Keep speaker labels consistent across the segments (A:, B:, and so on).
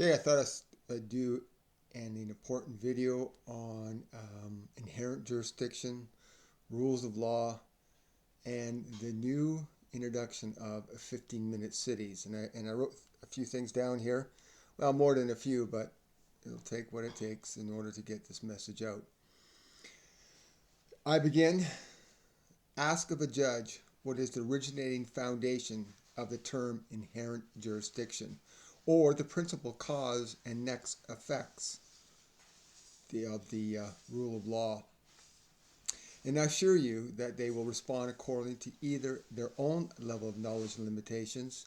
A: Okay, I thought I'd do an important video on inherent jurisdiction, rules of law, and the new introduction of 15-minute cities. And I wrote a few things down here. Well, more than a few, but it'll take what it takes in order to get this message out. I begin, ask of a judge what is the originating foundation of the term inherent jurisdiction, or the principal cause and next effects of the rule of law. And I assure you that they will respond according to either their own level of knowledge and limitations,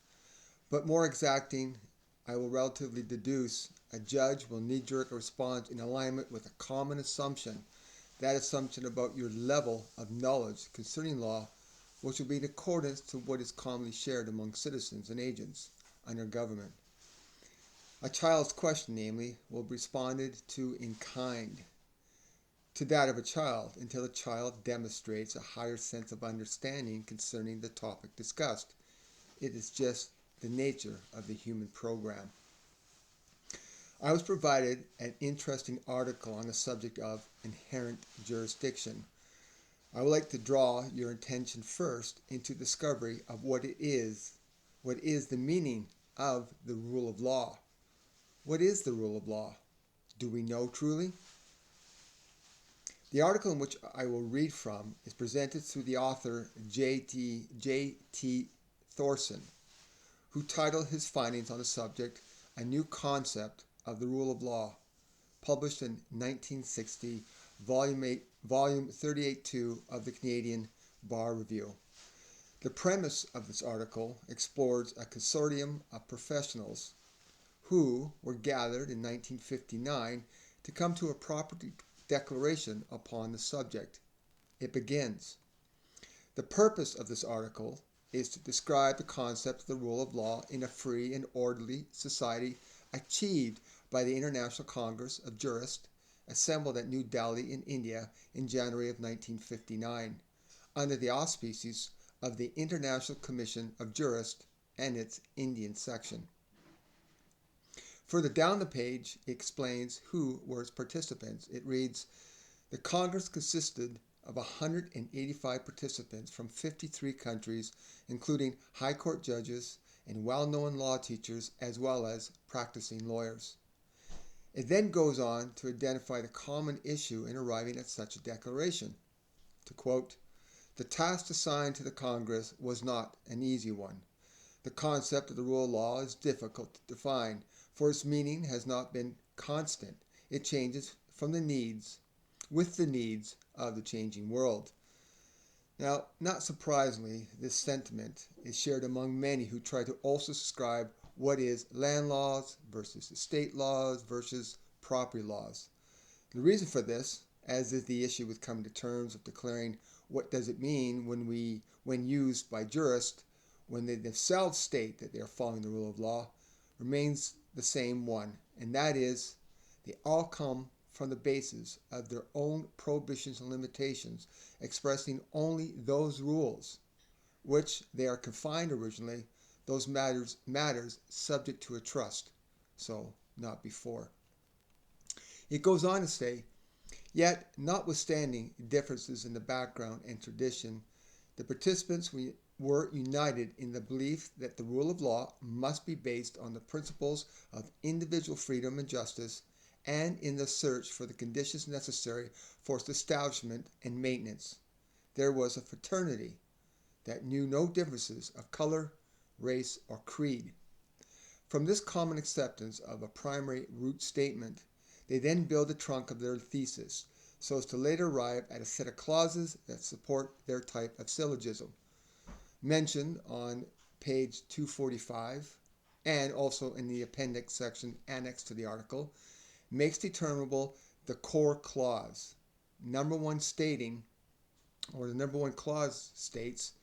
A: but more exacting, I will relatively deduce a judge will knee-jerk respond in alignment with a common assumption, that assumption about your level of knowledge concerning law, which will be in accordance to what is commonly shared among citizens and agents under government. A child's question, namely, will be responded to in kind to that of a child until the child demonstrates a higher sense of understanding concerning the topic discussed. It is just the nature of the human program. I was provided an interesting article on the subject of inherent jurisdiction. I would like to draw your attention first into discovery of what is the meaning of the rule of law. What is the rule of law? Do we know truly? The article in which I will read from is presented through the author J.T. Thorson, who titled his findings on the subject A New Concept of the Rule of Law, published in 1960, volume 38-2 of the Canadian Bar Review. The premise of this article explores a consortium of professionals who were gathered in 1959 to come to a property declaration upon the subject. It begins. The purpose of this article is to describe the concept of the rule of law in a free and orderly society achieved by the International Congress of Jurists, assembled at New Delhi in India in January of 1959, under the auspices of the International Commission of Jurists and its Indian section. Further down the page, it explains who were its participants. It reads, the Congress consisted of 185 participants from 53 countries, including high court judges and well-known law teachers, as well as practicing lawyers. It then goes on to identify the common issue in arriving at such a declaration. To quote, the task assigned to the Congress was not an easy one. The concept of the rule of law is difficult to define, for its meaning has not been constant. It changes with the needs of the changing world. Now, not surprisingly, this sentiment is shared among many who try to also describe what is land laws versus estate laws versus property laws. The reason for this, as is the issue with coming to terms of declaring what does it mean when used by jurists, when they themselves state that they are following the rule of law, remains the same one, and that is they all come from the basis of their own prohibitions and limitations, expressing only those rules which they are confined originally, those matters subject to a trust, so not before. It goes on to say, yet notwithstanding differences in the background and tradition, the participants were united in the belief that the rule of law must be based on the principles of individual freedom and justice, and in the search for the conditions necessary for its establishment and maintenance. There was a fraternity that knew no differences of color, race, or creed. From this common acceptance of a primary root statement, they then build the trunk of their thesis, so as to later arrive at a set of clauses that support their type of syllogism. Mentioned on page 245, and also in the appendix section annexed to the article, makes determinable the core clause. The number one clause states,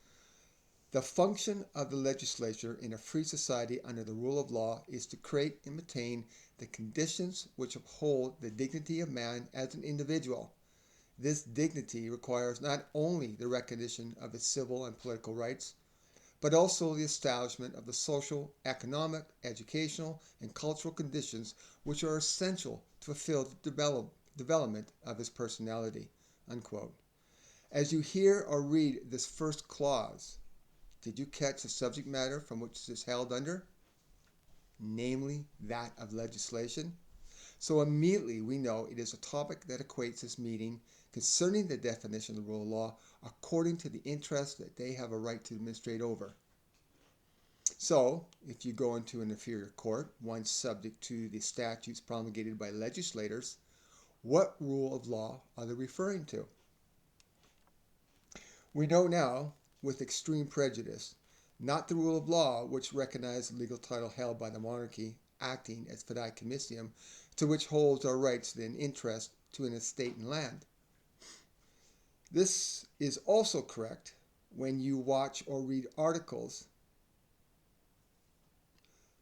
A: the function of the legislature in a free society under the rule of law is to create and maintain the conditions which uphold the dignity of man as an individual. This dignity requires not only the recognition of his civil and political rights, but also the establishment of the social, economic, educational, and cultural conditions which are essential to fulfill the development of his personality." Unquote. As you hear or read this first clause, did you catch the subject matter from which it is held under? Namely, that of legislation. So immediately we know it is a topic that equates this meeting concerning the definition of the rule of law according to the interest that they have a right to administrate over. So, if you go into an inferior court, one subject to the statutes promulgated by legislators, what rule of law are they referring to? We know now, with extreme prejudice, not the rule of law which recognized the legal title held by the monarchy acting as fideicommissium, to which holds our rights and interest to an estate and land. This is also correct when you watch or read articles.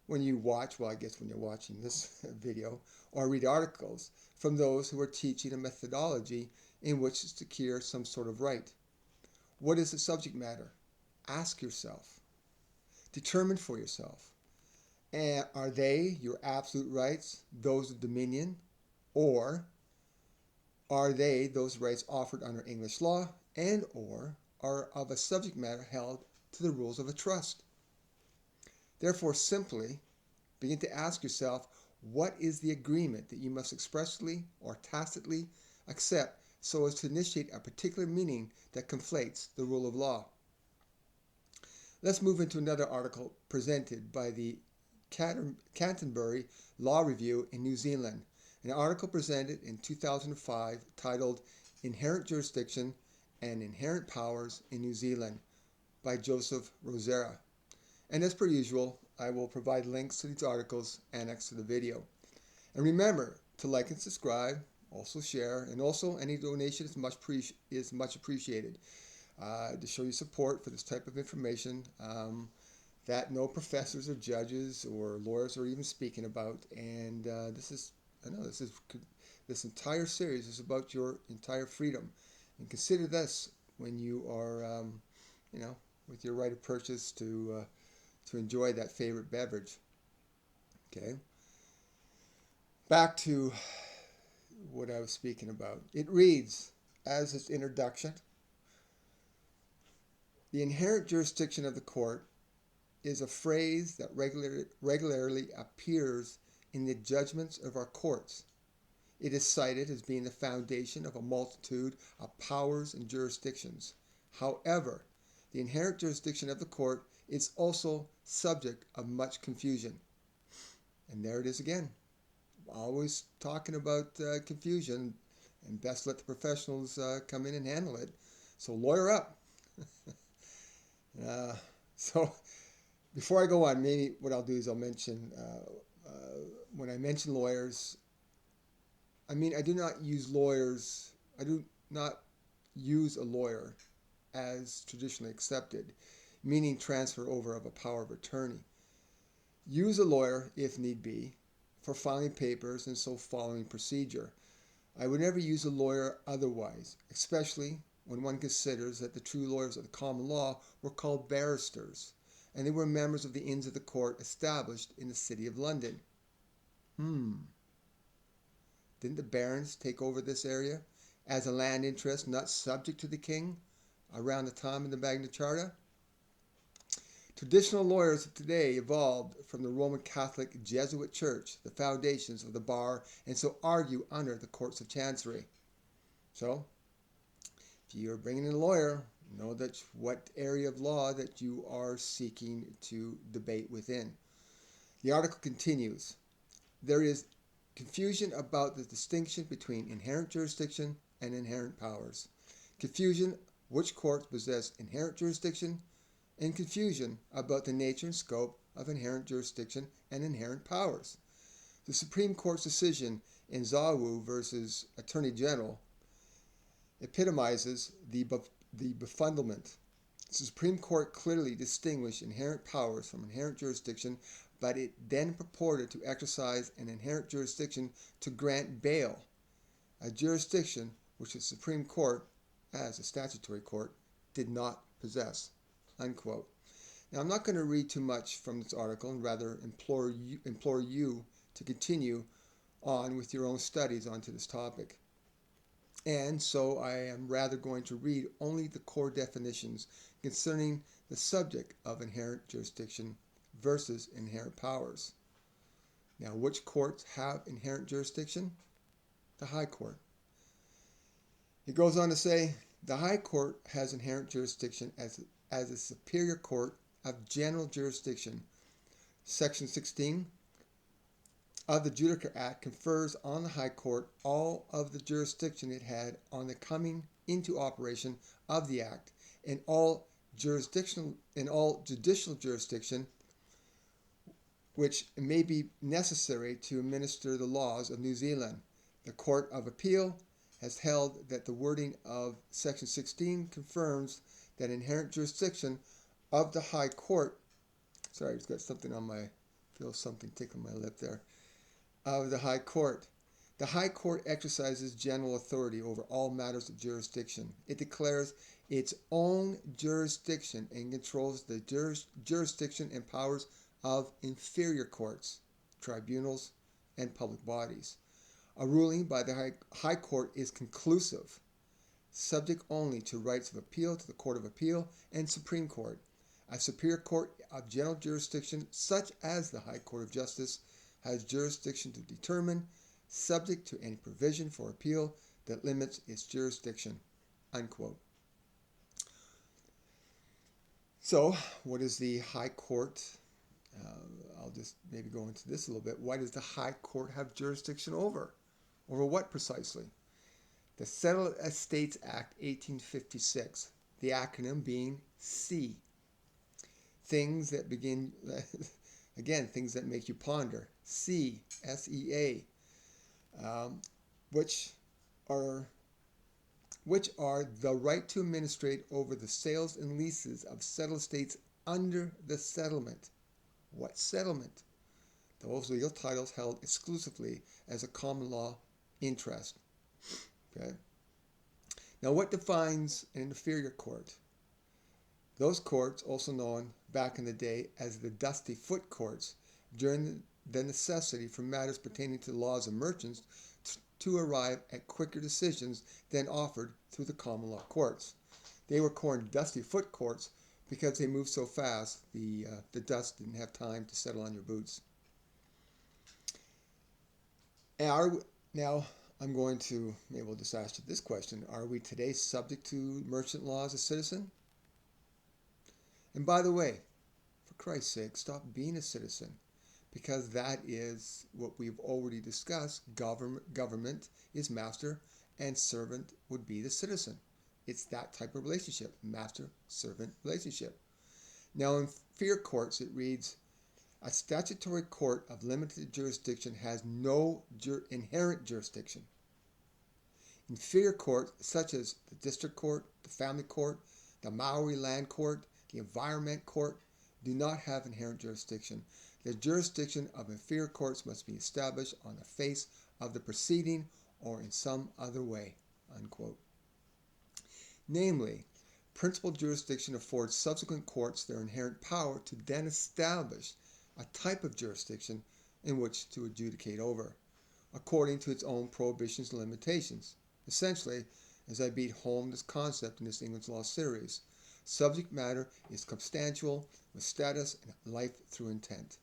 A: When you're watching this video, or read articles from those who are teaching a methodology in which to secure some sort of right. What is the subject matter? Ask yourself. Determine for yourself. And are they your absolute rights, those of dominion, or are they those rights offered under English law and or are of a subject matter held to the rules of a trust? Therefore, simply begin to ask yourself, what is the agreement that you must expressly or tacitly accept so as to initiate a particular meaning that conflates the rule of law? Let's move into another article presented by the Canterbury Law Review in New Zealand, an article presented in 2005 titled "Inherent Jurisdiction and Inherent Powers in New Zealand" by Joseph Rosera. And as per usual, I will provide links to these articles annexed to the video. And remember to like and subscribe, also share, and also any donation is much appreciated to show your support for this type of information that no professors or judges or lawyers are even speaking about. And this entire series is about your entire freedom. And consider this when you are, with your right of purchase to enjoy that favorite beverage. Okay. Back to what I was speaking about. It reads, as its introduction, the inherent jurisdiction of the court is a phrase that regularly appears in the judgments of our courts. It is cited as being the foundation of a multitude of powers and jurisdictions. However, the inherent jurisdiction of the court is also subject of much confusion. And there it is again. Always talking about confusion, and best let the professionals come in and handle it. So lawyer up. So before I go on, maybe what I'll do is I'll mention, when I mention lawyers, I do not use lawyers, I do not use a lawyer as traditionally accepted, meaning transfer over of a power of attorney. Use a lawyer, if need be, for filing papers and so following procedure. I would never use a lawyer otherwise, especially when one considers that the true lawyers of the common law were called barristers, and they were members of the Inns of the Court established in the city of London. Didn't the barons take over this area as a land interest not subject to the king around the time of the Magna Charta? Traditional lawyers of today evolved from the Roman Catholic Jesuit Church, the foundations of the bar, and so argue under the courts of chancery. So, if you're bringing in a lawyer, know that what area of law that you are seeking to debate within. The article continues. There is confusion about the distinction between inherent jurisdiction and inherent powers. Confusion which courts possess inherent jurisdiction, and confusion about the nature and scope of inherent jurisdiction and inherent powers. The Supreme Court's decision in Zawu versus Attorney General epitomizes the befuddlement. The Supreme Court clearly distinguished inherent powers from inherent jurisdiction, but it then purported to exercise an inherent jurisdiction to grant bail, a jurisdiction which the Supreme Court, as a statutory court, did not possess. Unquote. Now, I'm not going to read too much from this article and rather implore you to continue on with your own studies onto this topic. And so I am rather going to read only the core definitions concerning the subject of inherent jurisdiction versus inherent powers. Now, which courts have inherent jurisdiction? The High Court. It goes on to say, the High Court has inherent jurisdiction as a superior court of general jurisdiction. Section 16 of the Judicial Act confers on the High Court all of the jurisdiction it had on the coming into operation of the Act, and all judicial jurisdiction which may be necessary to administer the laws of New Zealand. The Court of Appeal has held that the wording of Section 16 confirms that inherent jurisdiction of the High Court, sorry, I just got something on my, feel something tickle my lip there, of the High Court. The High Court exercises general authority over all matters of jurisdiction. It declares its own jurisdiction and controls the jurisdiction and powers of inferior courts, tribunals, and public bodies. A ruling by the High Court is conclusive, subject only to rights of appeal to the Court of Appeal and Supreme Court. A superior court of general jurisdiction, such as the High Court of Justice, has jurisdiction to determine, subject to any provision for appeal that limits its jurisdiction. Unquote. So, what is the High Court? I'll just maybe go into this a little bit. Why does the High Court have jurisdiction over? Over what precisely? The Settled Estates Act 1856, the acronym being C. Things that begin, again, things that make you ponder. C, S-E-A, which are the right to administrate over the sales and leases of settled estates under the settlement. What settlement? Those legal titles held exclusively as a common law interest. Okay. Now, what defines an inferior court? Those courts, also known back in the day as the Dusty Foot Courts, during the necessity for matters pertaining to the laws of merchants to arrive at quicker decisions than offered through the common law courts. They were called Dusty Foot Courts because they moved so fast, the dust didn't have time to settle on your boots. Now, I'm going to, maybe we'll just ask you this question. Are we today subject to merchant law as a citizen? And by the way, for Christ's sake, stop being a citizen, because that is what we've already discussed. Government is master and servant would be the citizen. It's that type of relationship, master-servant relationship. Now in inferior courts, it reads, a statutory court of limited jurisdiction has no inherent jurisdiction. Inferior courts, such as the district court, the family court, the Maori land court, the environment court, do not have inherent jurisdiction. The jurisdiction of inferior courts must be established on the face of the proceeding or in some other way. Unquote. Namely, principal jurisdiction affords subsequent courts their inherent power to then establish a type of jurisdiction in which to adjudicate over, according to its own prohibitions and limitations. Essentially, as I beat home this concept in this English law series, subject matter is substantial with status and life through intent,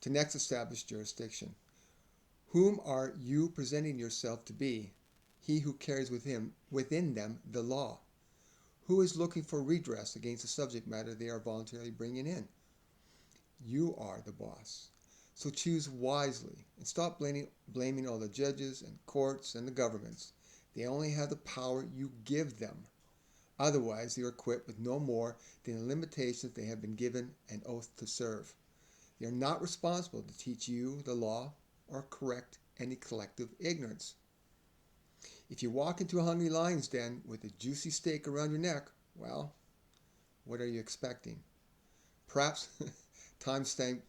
A: to next establish jurisdiction. Whom are you presenting yourself to be? He who carries within them the law. Who is looking for redress against the subject matter they are voluntarily bringing in? You are the boss. So choose wisely and stop blaming all the judges and courts and the governments. They only have the power you give them. Otherwise, they are equipped with no more than the limitations they have been given an oath to serve. They are not responsible to teach you the law or correct any collective ignorance. If you walk into a hungry lion's den with a juicy steak around your neck, well, what are you expecting? Perhaps timestamp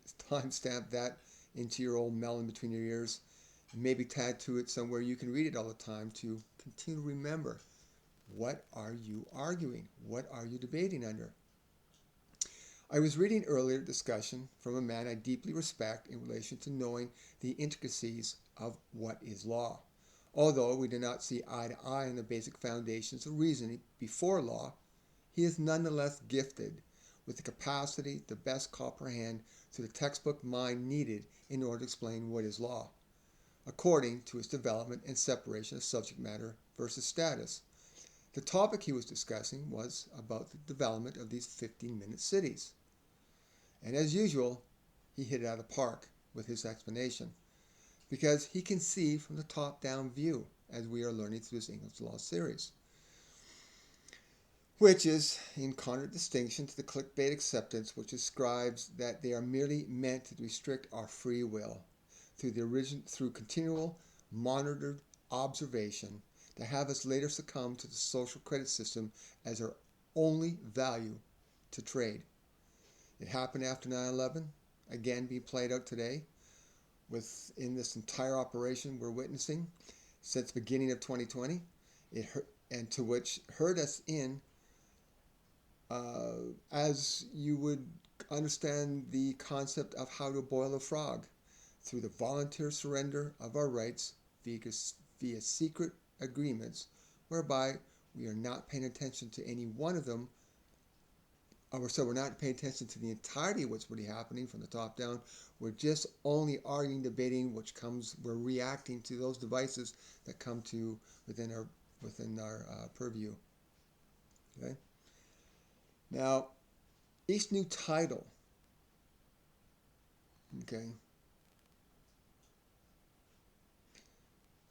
A: that into your old melon between your ears, and maybe tattoo it somewhere you can read it all the time to continue to remember. What are you arguing? What are you debating under? I was reading earlier discussion from a man I deeply respect in relation to knowing the intricacies of what is law. Although we do not see eye to eye on the basic foundations of reasoning before law, he is nonetheless gifted with the capacity to best comprehend through the textbook mind needed in order to explain what is law, according to its development and separation of subject matter versus status. The topic he was discussing was about the development of these 15-minute cities. And as usual, he hit it out of the park with his explanation, because he can see from the top-down view as we are learning through this English Law series, which is in contradistinction to the clickbait acceptance which ascribes that they are merely meant to restrict our free will through continual monitored observation to have us later succumb to the social credit system as our only value to trade. It happened after 9/11, again being played out today within this entire operation we're witnessing since the beginning of 2020, and to which hurt us in, as you would understand the concept of how to boil a frog, through the volunteer surrender of our rights via secret agreements whereby we are not paying attention to any one of them, or so we're not paying attention to the entirety of what's really happening from the top down. We're just only arguing, debating, we're reacting to those devices that come to within our purview. Okay. Now, each new title, okay.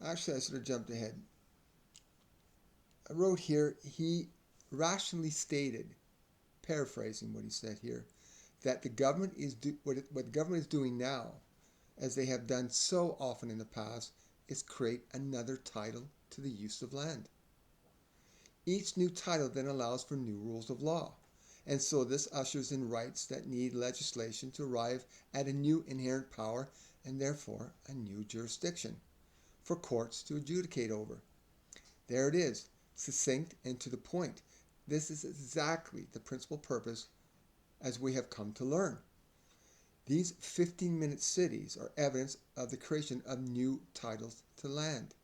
A: Actually, I should have jumped ahead. I wrote here, he rationally stated, paraphrasing what he said here, that the government what the government is doing now, as they have done so often in the past, is create another title to the use of land. Each new title then allows for new rules of law, and so this ushers in rights that need legislation to arrive at a new inherent power and therefore a new jurisdiction for courts to adjudicate over. There it is, succinct and to the point. This is exactly the principal purpose as we have come to learn. These 15-minute cities are evidence of the creation of new titles to land,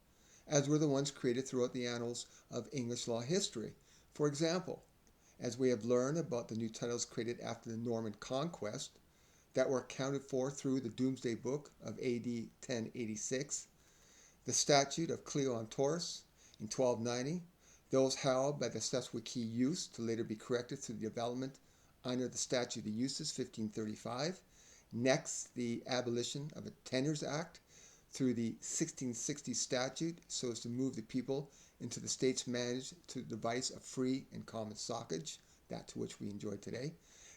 A: as were the ones created throughout the annals of English law history. For example, as we have learned about the new titles created after the Norman conquest that were accounted for through the Domesday Book of AD 1086, the Statute of Cleo on Taurus in 1290, those held by the Cestui use to later be corrected through the development under the Statute of Uses 1535, next the abolition of the Tenures Act through the 1660 statute so as to move the people into the states managed to the device of free and common soccage, that to which we enjoy today,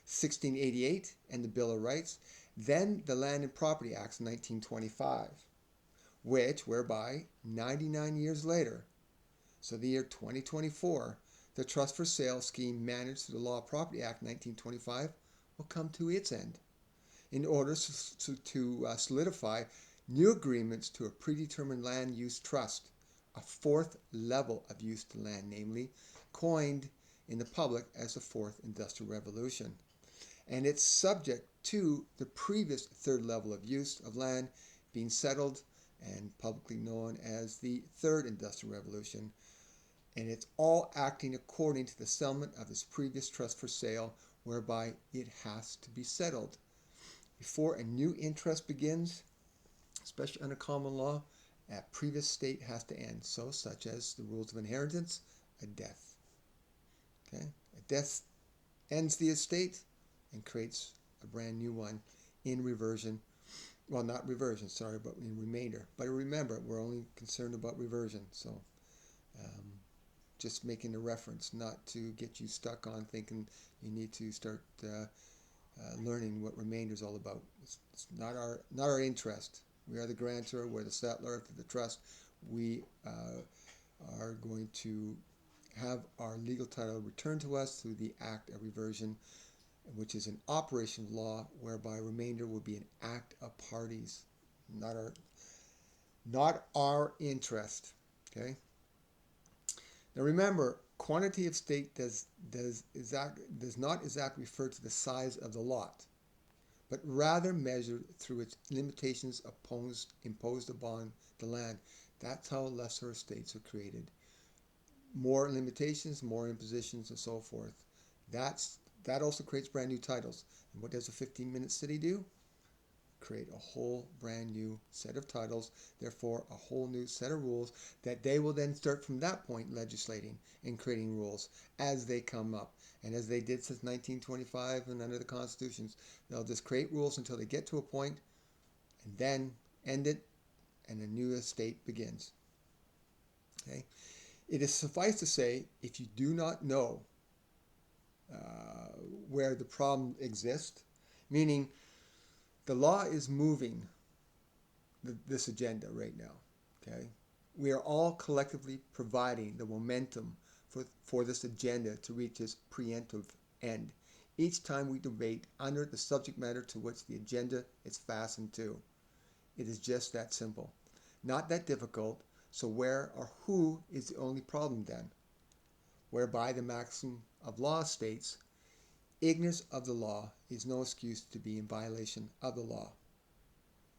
A: 1688 and the Bill of Rights, then the Land and Property Acts of 1925, whereby 99 years later, so the year 2024, the Trust for Sale scheme managed through the Law of Property Act 1925 will come to its end in order to solidify new agreements to a predetermined land use trust, a fourth level of use to land, namely, coined in the public as the Fourth Industrial Revolution. And it's subject to the previous third level of use of land being settled and publicly known as the Third Industrial Revolution. And it's all acting according to the settlement of this previous trust for sale, whereby it has to be settled. Before a new interest begins, especially under common law, a previous state has to end, so such as the rules of inheritance, a death. Okay? A death ends the estate and creates a brand new one in reversion. Well, not reversion, sorry, but in remainder. But remember, we're only concerned about reversion, so just making a reference, not to get you stuck on thinking you need to start learning what remainder is all about. It's not our interest. We are the grantor, we're the settler to the trust. We are going to have our legal title returned to us through the act of reversion, which is an operation of law, whereby remainder will be an act of parties, not our interest. Okay. Now remember, quantity of state does not exactly refer to the size of the lot, but rather measured through its limitations imposed upon the land. That's how lesser estates are created. More limitations, more impositions, and so forth. That also creates brand new titles. And what does a 15-minute city do? Create a whole brand new set of titles, therefore a whole new set of rules that they will then start from that point legislating and creating rules as they come up. And as they did since 1925 and under the constitutions, they'll just create rules until they get to a point and then end it and a new estate begins. Okay? It is suffice to say, if you do not know where the problem exists, meaning the law is moving this agenda right now. Okay, we are all collectively providing the momentum for this agenda to reach its preemptive end. Each time we debate under the subject matter to which the agenda is fastened to. It is just that simple, not that difficult. So where or who is the only problem then? Whereby the maxim of law states, ignorance of the law is no excuse to be in violation of the law.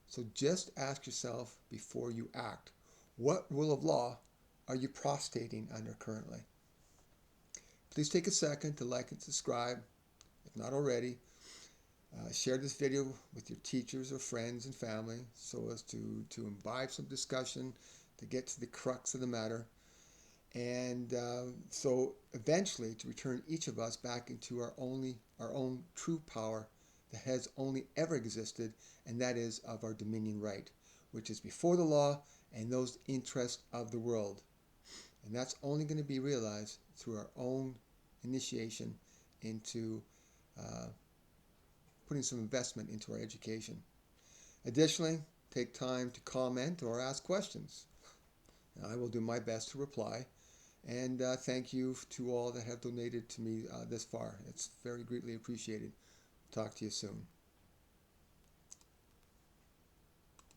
A: So just ask yourself before you act, what rule of law are you prostrating under currently? Please take a second to like and subscribe, if not already. Share this video with your teachers or friends and family so as to imbibe some discussion, to get to the crux of the matter. And so eventually to return each of us back into our own true power that has only ever existed, and that is of our dominion right, which is before the law and those interests of the world. And that's only going to be realized through our own initiation into putting some investment into our education. Additionally, take time to comment or ask questions. I will do my best to reply. And thank you to all that have donated to me this far. It's very greatly appreciated. Talk to you soon.